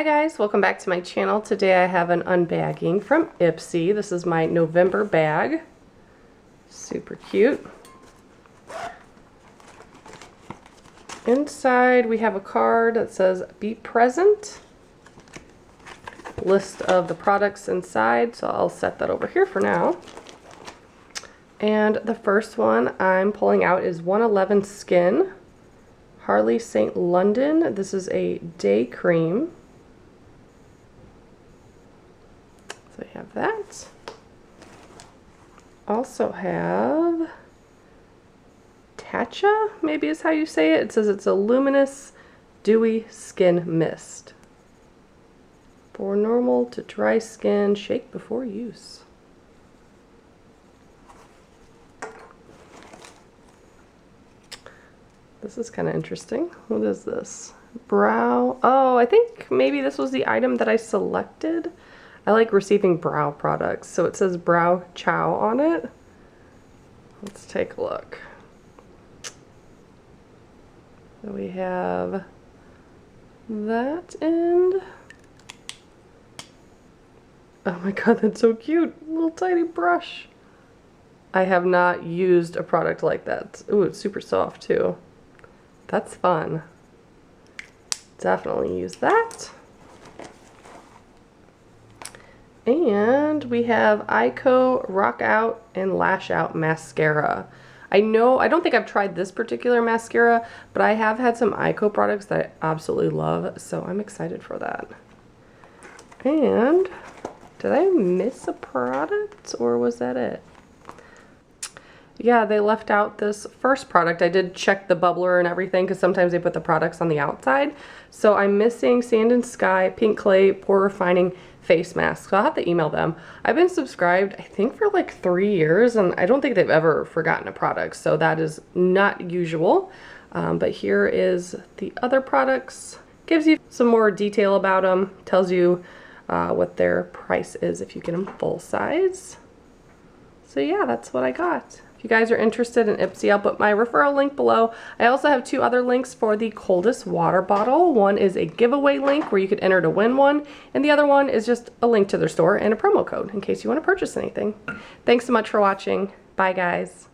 Hi guys, welcome back to my channel. Today I have an unbagging from Ipsy. This is my November bag. Super cute. Inside we have a card that says be present. List of the products inside, so I'll set that over here for now. And the first one I'm pulling out is 111 Skin. Harley St. London. This is a day cream. So I have that. Also have Tatcha, maybe is how you say it. It says it's a luminous, dewy skin mist. For normal to dry skin, shake before use. This is kind of interesting. What is this? Brow. Oh, I think maybe this was the item that I selected. I like receiving brow products, so it says Brow Chow on it. Let's take a look. So we have that end. Oh my god, that's so cute. Little tiny brush. I have not used a product like that. Ooh, it's super soft too. That's fun. Definitely use that. And we have Ico Rock Out and Lash Out Mascara. I don't think I've tried this particular mascara, but I have had some Ico products that I absolutely love, so I'm excited for that. And did I miss a product, or was that it? Yeah, they left out this first product. I did check the bubbler and everything because sometimes they put the products on the outside. So I'm missing Sand and Sky Pink Clay Pore Refining Face Mask. So I'll have to email them. I've been subscribed, I think, for like 3 years, and I don't think they've ever forgotten a product. So that is not usual. But here is the other products. Gives you some more detail about them. Tells you what their price is if you get them full size. So yeah, that's what I got. If you guys are interested in Ipsy, I'll put my referral link below. I also have 2 other links for the coldest water bottle. One is a giveaway link where you could enter to win one, and the other one is just a link to their store and a promo code in case you want to purchase anything. Thanks so much for watching. Bye guys.